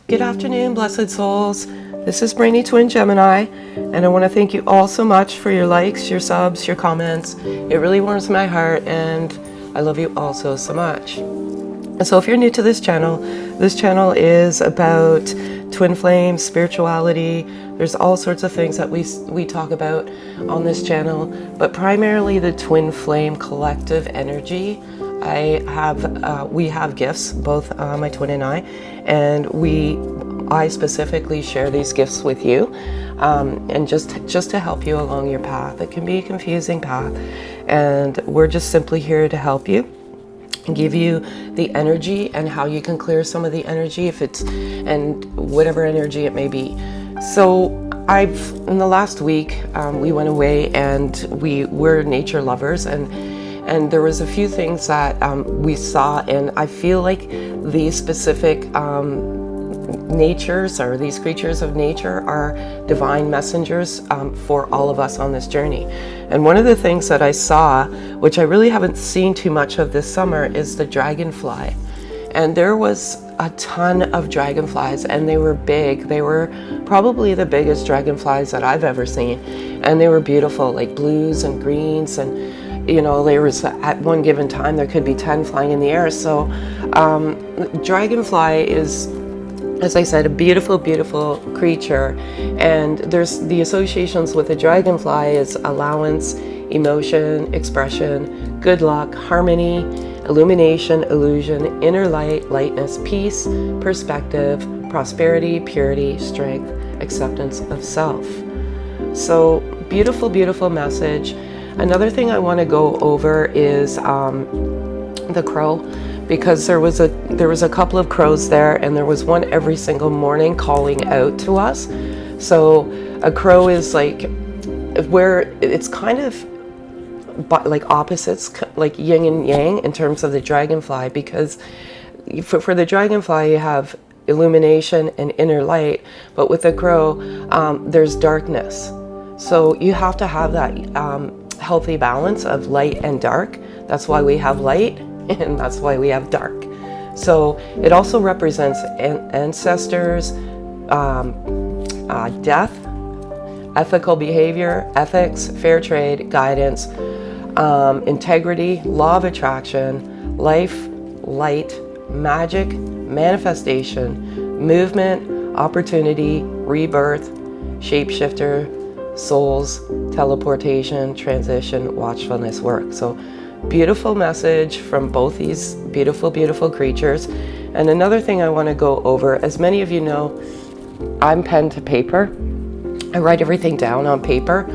Good afternoon, blessed souls. This is Brainy Twin Gemini, and I want to thank you all so much for your likes, your subs, your comments. It really warms my heart, and I love you all so much. And so if you're new to this channel is about twin flames, spirituality. There's all sorts of things that we talk about on this channel, but primarily the twin flame collective energy. We have gifts, both my twin and I specifically share these gifts with you, and just to help you along your path. It can be a confusing path, and we're just simply here to help you and give you the energy and how you can clear some of the energy and whatever energy it may be. So in the last week, we went away and we're nature lovers, and there was a few things that we saw, and I feel like these specific natures, or these creatures of nature, are divine messengers for all of us on this journey. And one of the things that I saw, which I really haven't seen too much of this summer, is the dragonfly. And there was a ton of dragonflies, and they were big. They were probably the biggest dragonflies that I've ever seen, and they were beautiful, like blues and greens, and there was, at one given time, there could be 10 flying in the air. So dragonfly is, as I said, a beautiful, beautiful creature. And there's the associations with the dragonfly is allowance, emotion, expression, good luck, harmony, illumination, illusion, inner light, lightness, peace, perspective, prosperity, purity, strength, acceptance of self. So beautiful, beautiful message. Another thing I want to go over is the crow, because there was a couple of crows there, and there was one every single morning calling out to us. So a crow is like where it's kind of like opposites, like yin and yang in terms of the dragonfly, because for the dragonfly you have illumination and inner light, but with the crow there's darkness. So you have to have that healthy balance of light and dark. That's why we have light, and that's why we have dark. So it also represents ancestors, death, ethical behavior, ethics, fair trade, guidance, integrity, law of attraction, life, light, magic, manifestation, movement, opportunity, rebirth, shapeshifter, souls, teleportation, transition, watchfulness, work. So beautiful message from both these beautiful, beautiful creatures. And another thing I want to go over, as many of you know, I'm pen to paper. I write everything down on paper,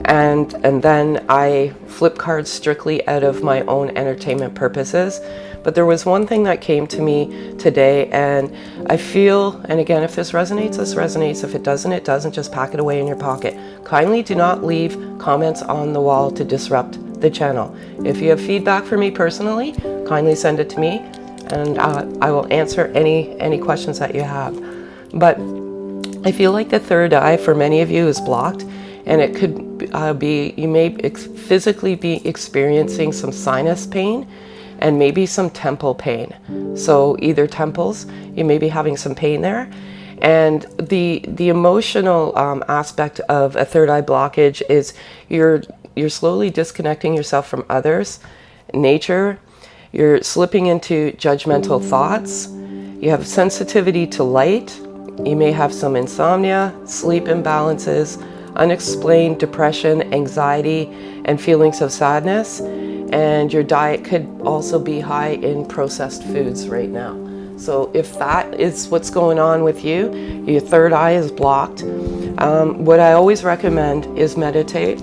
and then I flip cards strictly out of my own entertainment purposes. But there was one thing that came to me today, and I feel, and again, if this resonates, this resonates. If it doesn't, it doesn't. Just pack it away in your pocket. Kindly do not leave comments on the wall to disrupt the channel. If you have feedback for me personally, kindly send it to me, and I will answer any questions that you have. But I feel like the third eye for many of you is blocked, and it could be, you may physically be experiencing some sinus pain and maybe some temple pain. So either temples, you may be having some pain there. And the emotional aspect of a third eye blockage is you're slowly disconnecting yourself from others, nature. You're slipping into judgmental thoughts. You have sensitivity to light. You may have some insomnia, sleep imbalances, unexplained depression, anxiety, and feelings of sadness. And your diet could also be high in processed foods right now. So if that is what's going on with you, your third eye is blocked. What I always recommend is meditate.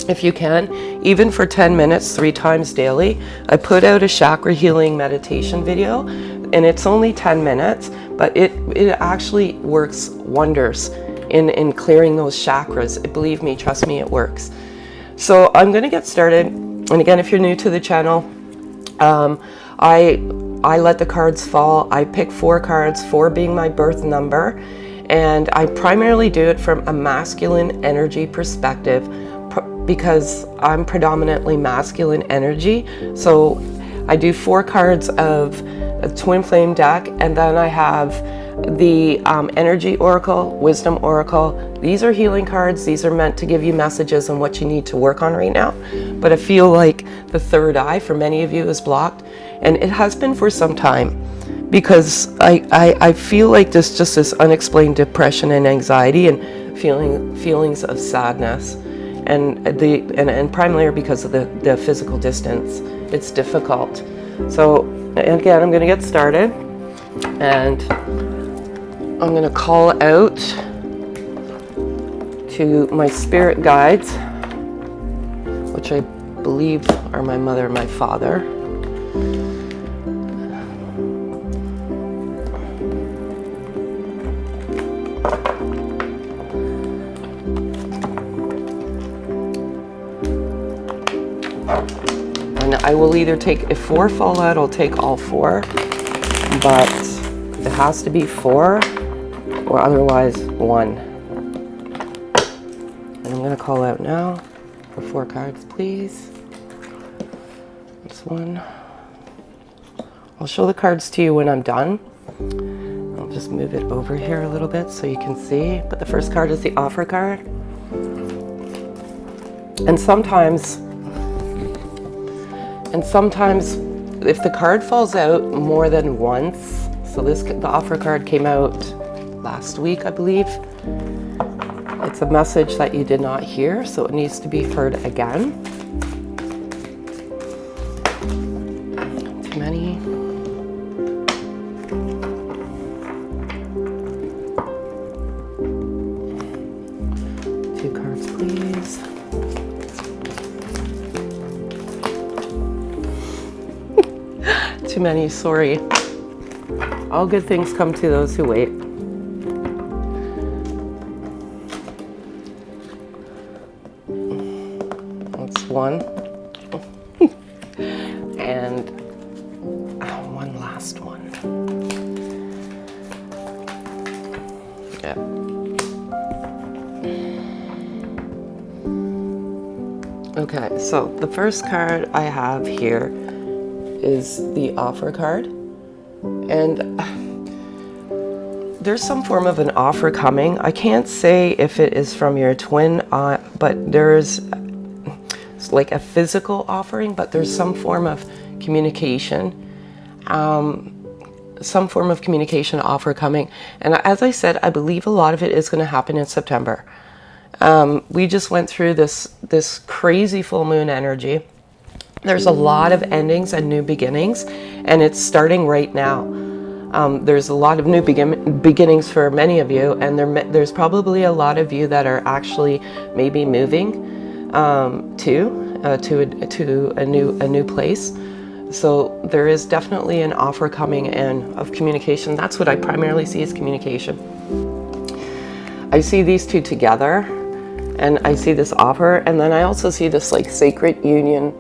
If you can, even for 10 minutes, 3 times daily. I put out a chakra healing meditation video, and it's only 10 minutes, but it actually works wonders in clearing those chakras. Believe me, trust me, it works. So I'm going to get started. And again, if you're new to the channel, I let the cards fall. I pick 4 cards, 4 being my birth number, and I primarily do it from a masculine energy perspective because I'm predominantly masculine energy. So I do 4 cards of a twin flame deck, and then I have the energy oracle, wisdom oracle. These are healing cards. These are meant to give you messages on what you need to work on right now. But I feel like the third eye for many of you is blocked, and it has been for some time, because I feel like there's just this unexplained depression and anxiety and feelings of sadness, and primarily because of the physical distance. It's difficult. So again, I'm going to get started, and I'm going to call out to my spirit guides, which I believe are my mother and my father. And I will either take, if 4 fall out, I'll take all 4, but it has to be 4 or otherwise 1. And I'm going to call out now for 4 cards, please. This one. I'll show the cards to you when I'm done. I'll just move it over here a little bit so you can see. But the first card is the offer card. And sometimes if the card falls out more than once, so the offer card came out last week, I believe. It's a message that you did not hear, so it needs to be heard again. Too many. Two cards, please. Too many, sorry. All good things come to those who wait. That's 1. And one last one. Yeah. Okay, so the first card I have here is the offer card, and there's some form of an offer coming. I can't say if it is from your twin, but there's like a physical offering, but there's some form of communication, offer coming. And as I said, I believe a lot of it is going to happen in September. We just went through this crazy full moon energy. There's a lot of endings and new beginnings, and it's starting right now. There's a lot of new beginnings for many of you, and there's probably a lot of you that are actually maybe moving to a new place. So there is definitely an offer coming in of communication. That's what I primarily see as communication. I see these two together, and I see this offer, and then I also see this like sacred union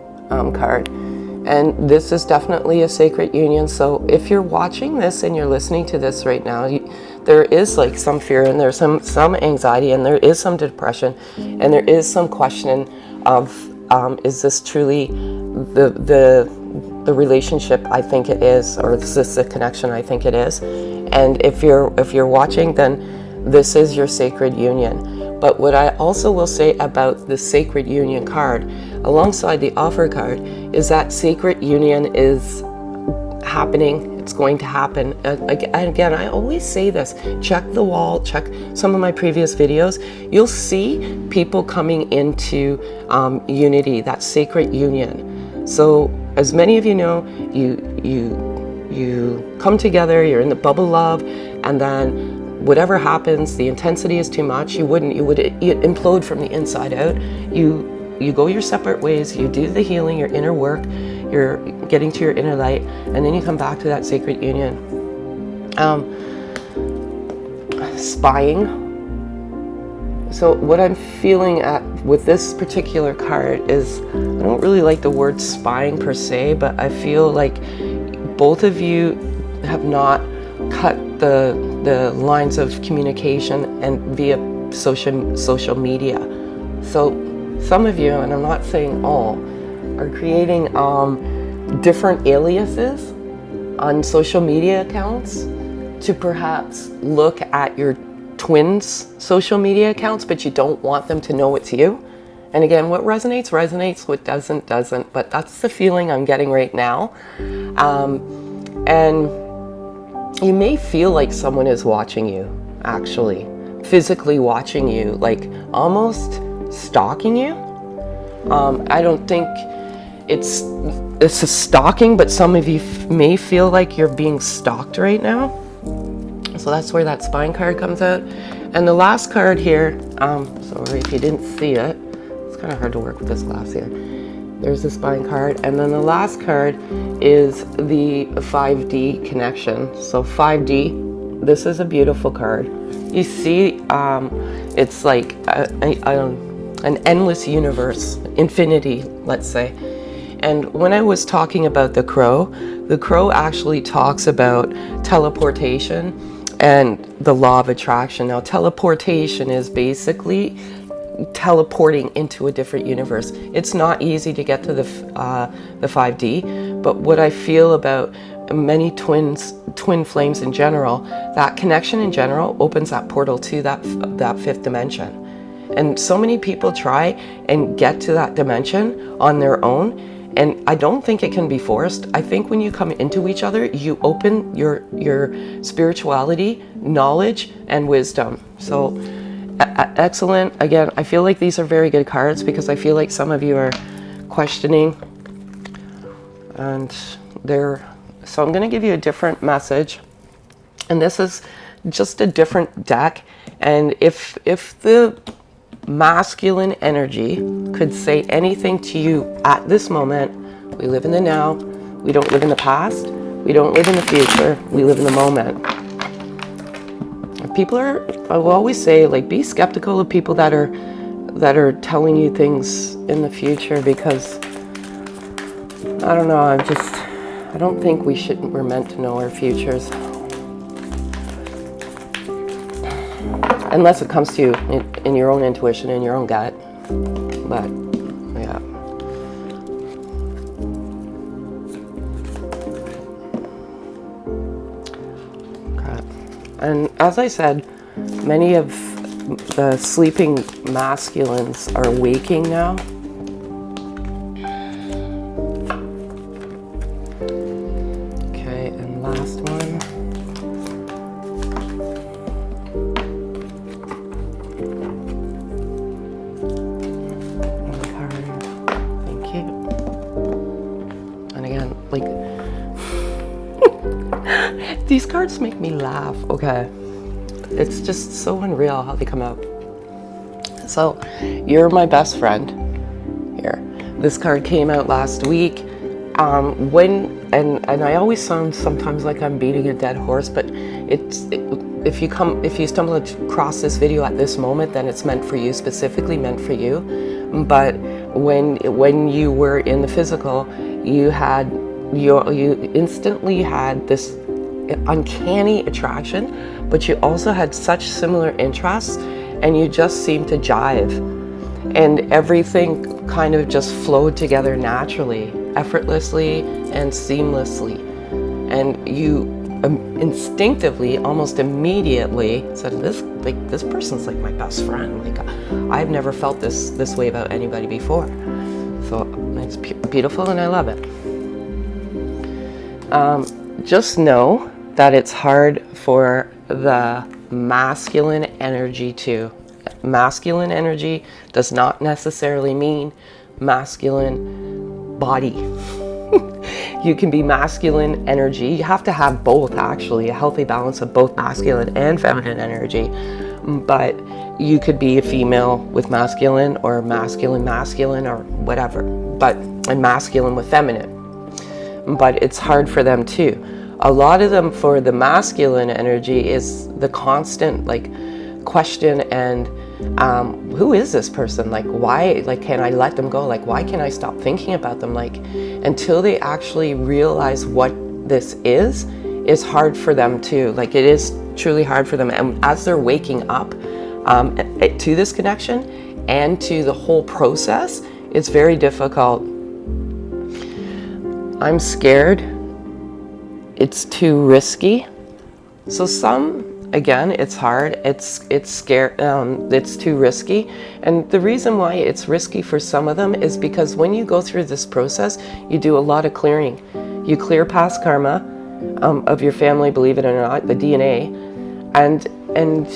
card, and this is definitely a sacred union. So if you're watching this and you're listening to this right now, there is like some fear, and there's some anxiety, and there is some depression, and there is some question of is this truly the relationship I think it is, or is this the connection I think it is? And if you're watching, then this is your sacred union. But what I also will say about the sacred union card alongside the offer card is that sacred union is happening. It's going to happen. Again, I always say this, check the wall, check some of my previous videos. You'll see people coming into unity, that sacred union. So as many of you know, you come together, you're in the bubble love, and then whatever happens, the intensity is too much, you would implode from the inside out. You go your separate ways, you do the healing, your inner work, you're getting to your inner light, and then you come back to that sacred union. Spying. So what I'm feeling with this particular card is, I don't really like the word spying per se, but I feel like both of you have not cut the lines of communication and via social media. So some of you, and I'm not saying all, are creating different aliases on social media accounts to perhaps look at your twins' social media accounts, but you don't want them to know it's you. And again, what resonates, resonates, what doesn't, doesn't. But that's the feeling I'm getting right now. And you may feel like someone is watching you, actually, physically watching you, like almost stalking you. I don't think it's a stalking, but some of you may feel like you're being stalked right now. So that's where that spine card comes out. And the last card here, sorry if you didn't see it, it's kind of hard to work with this glass here. There's the spine card. And then the last card is the 5D connection. So 5D, this is a beautiful card. You see, it's like an endless universe, infinity, let's say. And when I was talking about the crow actually talks about teleportation and the law of attraction. Now, teleportation is basically teleporting into a different universe. It's not easy to get to the 5D, but what I feel about many twin flames in general, that connection in general opens that portal to that fifth dimension. And so many people try and get to that dimension on their own. And I don't think it can be forced. I think when you come into each other, you open your spirituality, knowledge, and wisdom. So excellent. Again, I feel like these are very good cards because I feel like some of you are questioning. And so I'm going to give you a different message. And this is just a different deck. And if the masculine energy could say anything to you at this moment, we live in the now, we don't live in the past, we don't live in the future, we live in the moment. People I will always say, like, be skeptical of people that are telling you things in the future, because I don't know, I don't think we're meant to know our futures. Unless it comes to you in your own intuition, in your own gut. But, yeah. Okay. And as I said, many of the sleeping masculines are waking now. Okay, and last one. Like, these cards make me laugh, okay? It's just so unreal how they come out. So, you're my best friend here. This card came out last week. And I always sound sometimes like I'm beating a dead horse, but if you stumble across this video at this moment, then it's meant for you, specifically meant for you. But when you were in the physical, you instantly had this uncanny attraction, but you also had such similar interests, and you just seemed to jive, and everything kind of just flowed together naturally, effortlessly and seamlessly. And you instinctively, almost immediately said, this person's like my best friend. Like, I've never felt this way about anybody before. So it's beautiful, and I love it. Just know that it's hard for the masculine energy too. Masculine energy does not necessarily mean masculine body. You can be masculine energy. You have to have both, actually, a healthy balance of both masculine and feminine energy. But you could be a female with masculine, or masculine, or whatever, and masculine with feminine. But it's hard for them too. A lot of them, for the masculine energy, is the constant question and who is this person? Like, why? Like, can I let them go? Like, why can I stop thinking about them? Like, until they actually realize what this is hard for them too. Like, it is truly hard for them. And as they're waking up to this connection and to the whole process, it's very difficult. I'm scared. It's too risky. So again, it's hard. It's scared. It's too risky. And the reason why it's risky for some of them is because when you go through this process, you do a lot of clearing. You clear past karma of your family, believe it or not, the DNA, and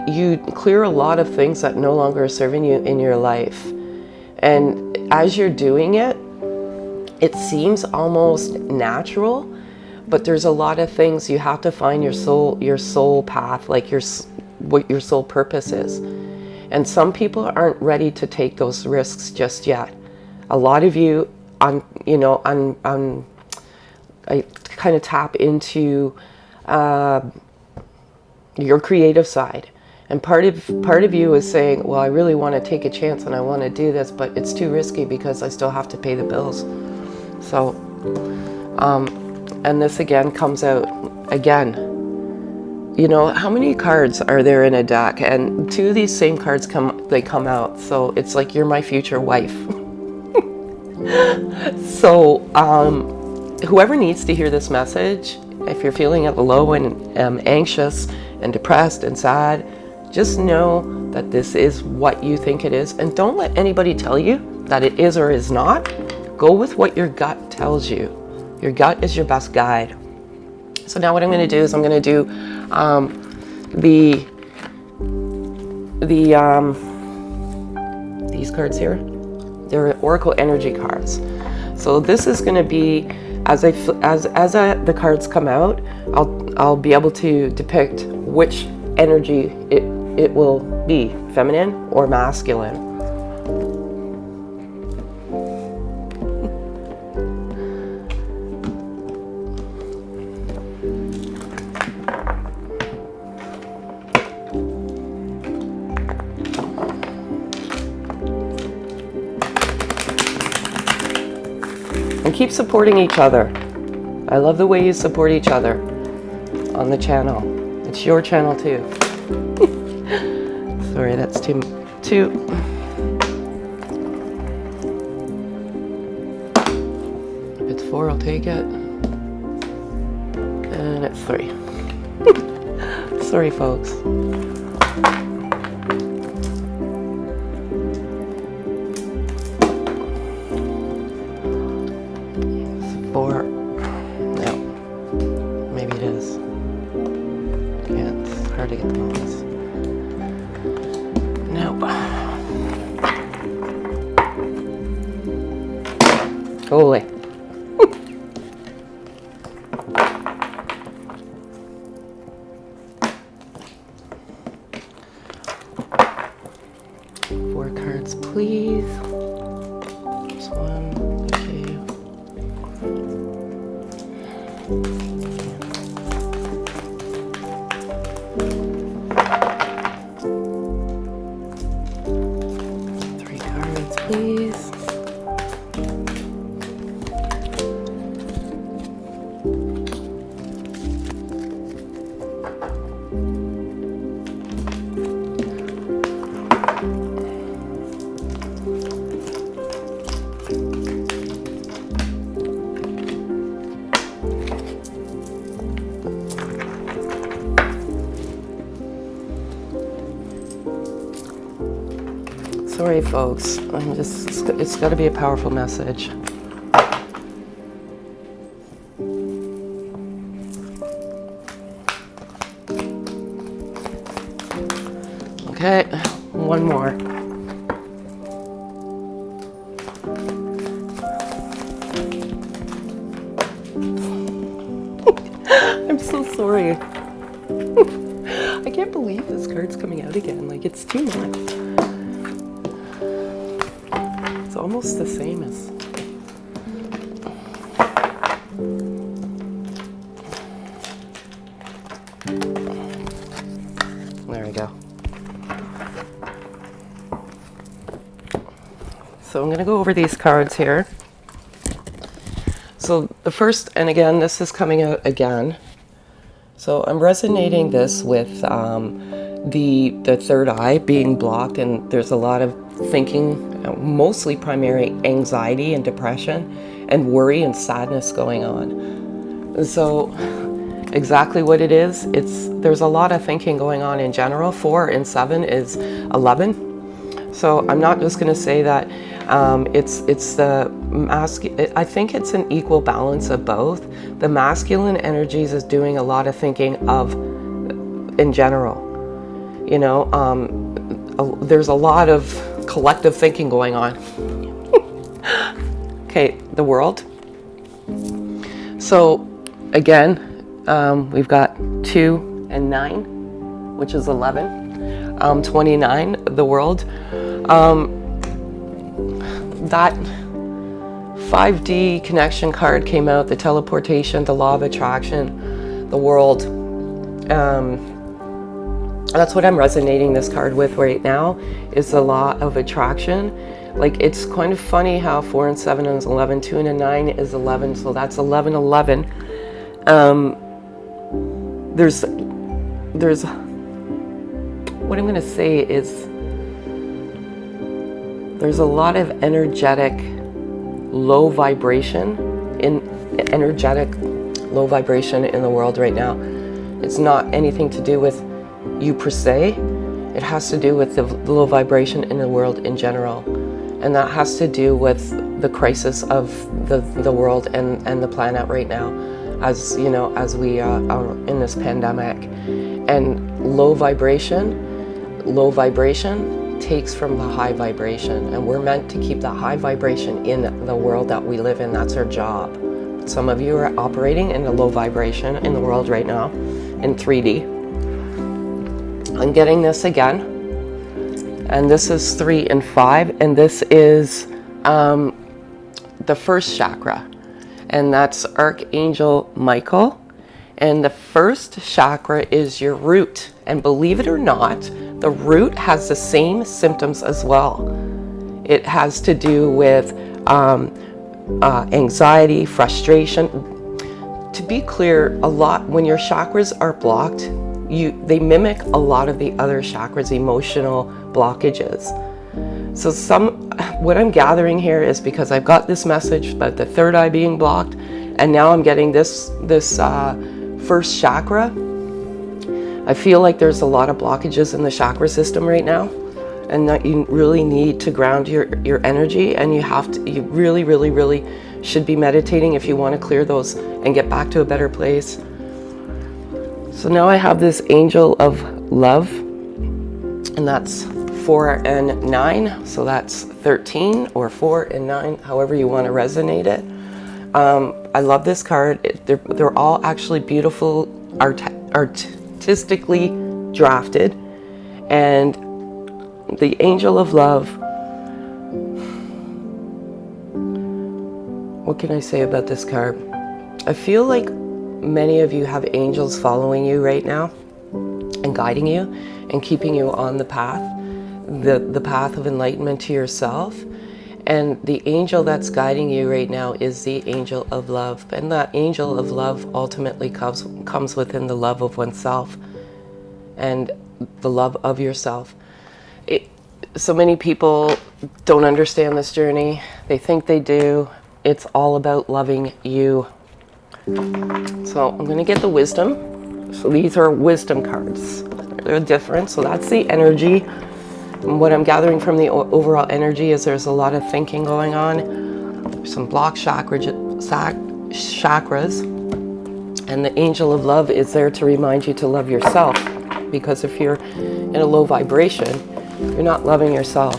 you clear a lot of things that no longer are serving you in your life. And as you're doing it, it seems almost natural, but there's a lot of things you have to find your soul path, like what your soul purpose is. And some people aren't ready to take those risks just yet. A lot of you, I kind of tap into your creative side. And part of you is saying, well, I really want to take a chance and I want to do this, but it's too risky because I still have to pay the bills. So, and this again comes out again. You know, how many cards are there in a deck? And two of these same cards come out. So it's like, you're my future wife. So, whoever needs to hear this message, if you're feeling low and anxious and depressed and sad, just know that this is what you think it is. And don't let anybody tell you that it is or is not. Go with what your gut tells you. Your gut is your best guide. So now what I'm going to do is I'm going to do these cards here. They're Oracle energy cards. So this is going to be, as the cards come out, I'll be able to depict which energy it will be, feminine or masculine. And keep supporting each other. I love the way you support each other on the channel. It's your channel too. Sorry, that's two. If it's 4, I'll take it. And it's 3. Sorry, folks. It's 4. No. Maybe it is. Can't. It's hard to get the bonus. Nope. Go away. Four cards, please. Just 1, 2. 3 cards, please. Sorry, folks. It's got to be a powerful message. Okay, one more. I'm so sorry. I can't believe this card's coming out again. Like, it's too much. It's almost the same as... There we go. So I'm going to go over these cards here. So the first, and again, this is coming out again. So I'm resonating this with the third eye being blocked, and there's a lot of thinking, mostly primary anxiety and depression, and worry and sadness going on. And so exactly what it is, there's a lot of thinking going on in general. 4 and 7 is 11. So I'm not just going to say that it's the masculine. I think it's an equal balance of both. The masculine energies is doing a lot of thinking of in general. You know, there's a lot of collective thinking going on. Okay, the world. So again, we've got 2 and 9, which is 11. 29, the world. That 5D connection card came out, the teleportation, the law of attraction, the world. That's what I'm resonating this card with right now, is the law of attraction. Like, it's kind of funny how 4 and 7 is 11, 2 and a 9 is 11, so that's 11, 11. There's what I'm going to say is there's a lot of energetic low vibration in the world right now. It's not anything to do with you per se. It has to do with the low vibration in the world in general. And that has to do with the crisis of the world and the planet right now, as you know, as we are in this pandemic. And low vibration takes from the high vibration, and we're meant to keep that high vibration in the world that we live in. That's our job. Some of you are operating in the low vibration in the world right now, in 3D. I'm getting this again, and this is 3 and 5, and this is the first chakra, and that's Archangel Michael. And the first chakra is your root. And believe it or not, the root has the same symptoms as well. It has to do with anxiety, frustration. To be clear, when your chakras are blocked, they mimic a lot of the other chakras' emotional blockages. So what I'm gathering here is because I've got this message about the third eye being blocked, and now I'm getting this first chakra. I feel like there's a lot of blockages in the chakra system right now, and that you really need to ground your energy, and you really, really, really should be meditating if you want to clear those and get back to a better place. So now I have this angel of love, and that's 4 and 9, so that's 13, or 4 and 9, however you want to resonate it. I love this card. They're all actually beautiful, artistically drafted. And the angel of love, what can I say about this card? I feel like many of you have angels following you right now and guiding you and keeping you on the path, the path of enlightenment to yourself. And the angel that's guiding you right now is the angel of love. And that angel of love ultimately comes within the love of oneself and the love of yourself. So many people don't understand this journey. They think they do. It's all about loving you. So I'm going to get the wisdom. So these are wisdom cards. They're different. So that's the energy. And what I'm gathering from the overall energy is there's a lot of thinking going on. There's some blocked chakras. And the angel of love is there to remind you to love yourself. Because if you're in a low vibration, you're not loving yourself.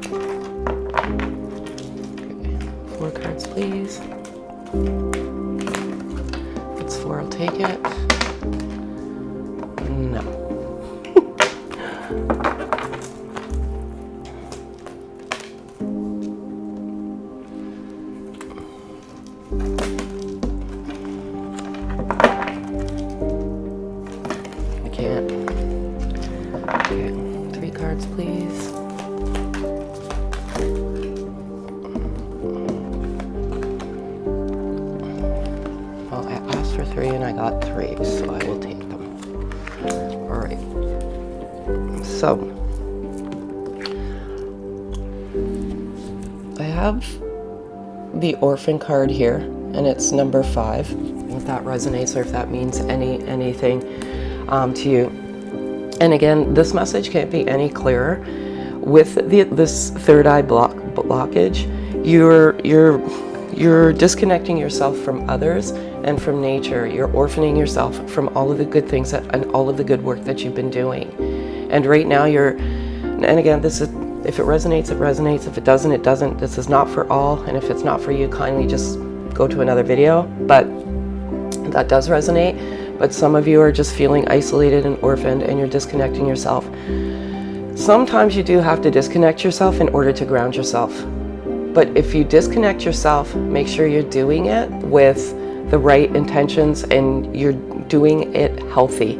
Okay. 4 cards, please. If it's 4, I'll take it. No. I can't. Okay, 3 cards, please. Well, I asked for 3 and I got 3, so I will take them. All right. So, I have the orphan card here, and it's number 5. If that resonates or if that means anything to you. And again, this message can't be any clearer. With this third eye blockage, you're disconnecting yourself from others and from nature. You're orphaning yourself from all of the good things and all of the good work that you've been doing. And right now and again, this is, if it resonates, it resonates. If it doesn't, it doesn't. This is not for all. And if it's not for you, kindly just go to another video. But that does resonate. But some of you are just feeling isolated and orphaned, and you're disconnecting yourself. Sometimes you do have to disconnect yourself in order to ground yourself. But if you disconnect yourself, make sure you're doing it with the right intentions and you're doing it healthy.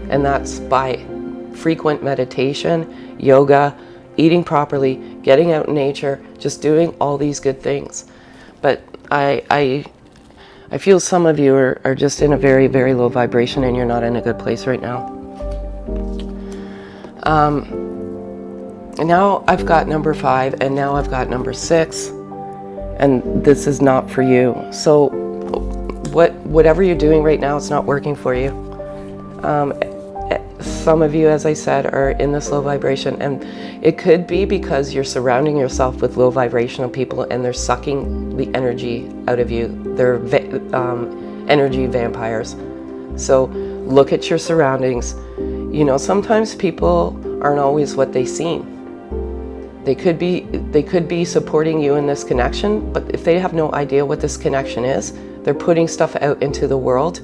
And that's by frequent meditation, yoga, eating properly, getting out in nature, just doing all these good things. But I feel some of you are just in a very, very low vibration and you're not in a good place right now. And now I've got number 5, and now I've got number 6, and this is not for you. So whatever you're doing right now, it's not working for you. Some of you, as I said, are in this low vibration, and it could be because you're surrounding yourself with low vibrational people and they're sucking the energy out of you. They're energy vampires. So look at your surroundings. You know, sometimes people aren't always what they seem. They could be supporting you in this connection, but if they have no idea what this connection is, they're putting stuff out into the world,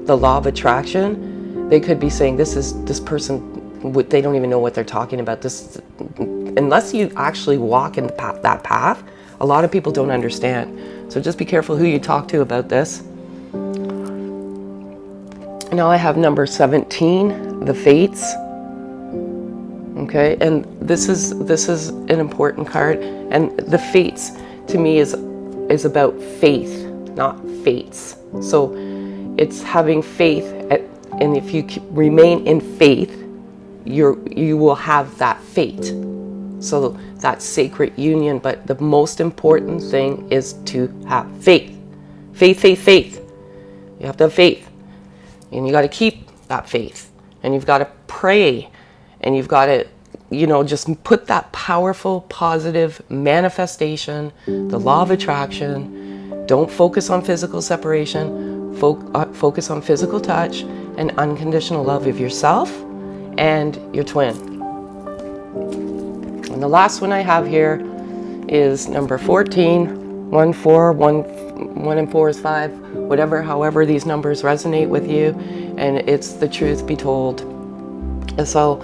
the law of attraction. They could be saying, this person, they don't even know what they're talking about. This, unless you actually walk in that path, a lot of people don't understand. So just be careful who you talk to about this. Now I have number 17, the Fates. Okay, and this is an important card, and the Fates to me is about faith, not fates. So it's having faith, and if you remain in faith, you will have that fate. So that sacred union. But the most important thing is to have faith. Faith. You have to have faith, and you got to keep that faith, and you've got to pray. And you've got to, just put that powerful, positive manifestation, the law of attraction. Don't focus on physical separation. Focus on physical touch and unconditional love of yourself and your twin. And the last one I have here is number 14, 1, 4, 1 and 4 is 5, however these numbers resonate with you. And it's the truth be told. And so,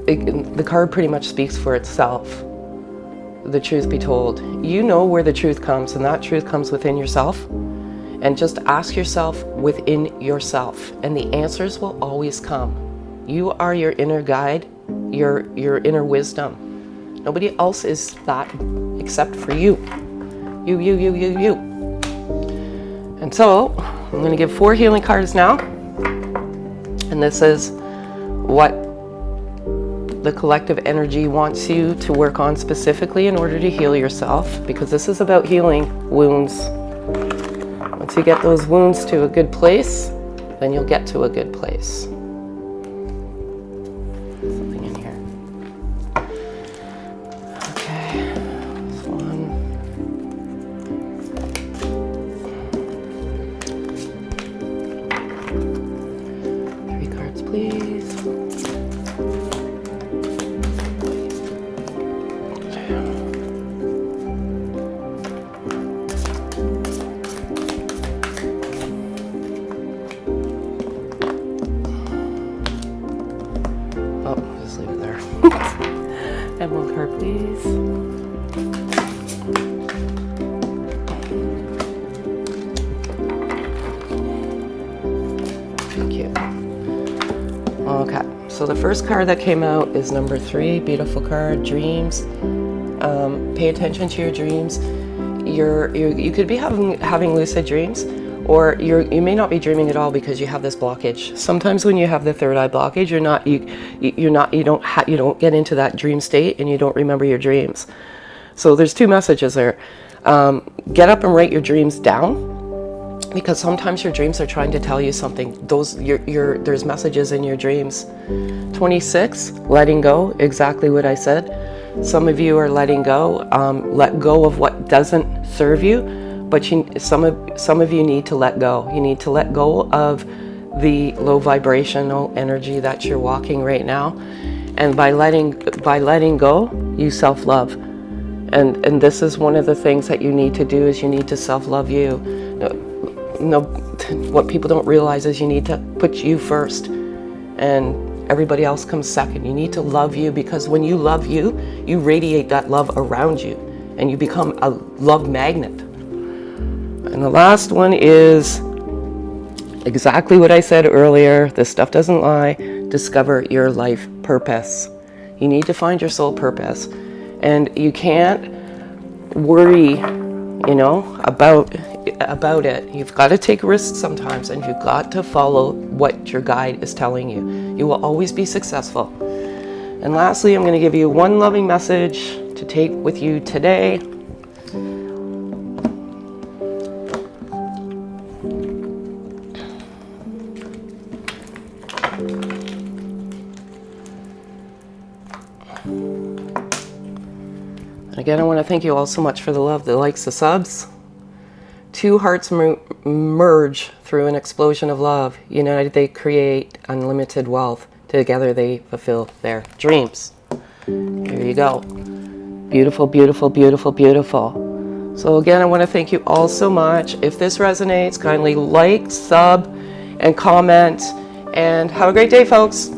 the card pretty much speaks for itself. The truth be told. You know where the truth comes, and that truth comes within yourself. And just ask yourself within yourself, and the answers will always come. You are your inner guide, your inner wisdom. Nobody else is that except for you. You. And so, I'm going to give 4 healing cards now. And this is what the collective energy wants you to work on specifically in order to heal yourself, because this is about healing wounds. Once you get those wounds to a good place, then you'll get to a good place. Something in here. Okay, this one. 3 cards, please. And 1 card, please. Thank you. Okay, so the first card that came out is number 3, beautiful card, dreams. Pay attention to your dreams. You could be having lucid dreams, or you may not be dreaming at all because you have this blockage. Sometimes when you have the third eye blockage, you don't get into that dream state and you don't remember your dreams. So there's 2 messages there. Get up and write your dreams down, because sometimes your dreams are trying to tell you something. There's messages in your dreams. 26, letting go, exactly what I said. Some of you are letting go. Let go of what doesn't serve you, but some of you need to let go. You need to let go of the low vibrational energy that you're walking right now. And by letting go, you self-love. And this is one of the things that you need to do, is you need to self-love you. No, what people don't realize is you need to put you first, and everybody else comes second. You need to love you, because when you love you, you radiate that love around you, and you become a love magnet. And the last one is exactly what I said earlier. This stuff doesn't lie. Discover your life purpose. You need to find your soul purpose. And you can't worry, about it. You've got to take risks sometimes, and you've got to follow what your guide is telling you. You will always be successful. And lastly, I'm going to give you one loving message to take with you today. Again, I want to thank you all so much for the love, the likes, the subs. Two hearts merge through an explosion of love. United, they create unlimited wealth. Together, they fulfill their dreams. Here you go. Beautiful, beautiful, beautiful, beautiful. So again, I want to thank you all so much. If this resonates, kindly like, sub, and comment. And have a great day, folks.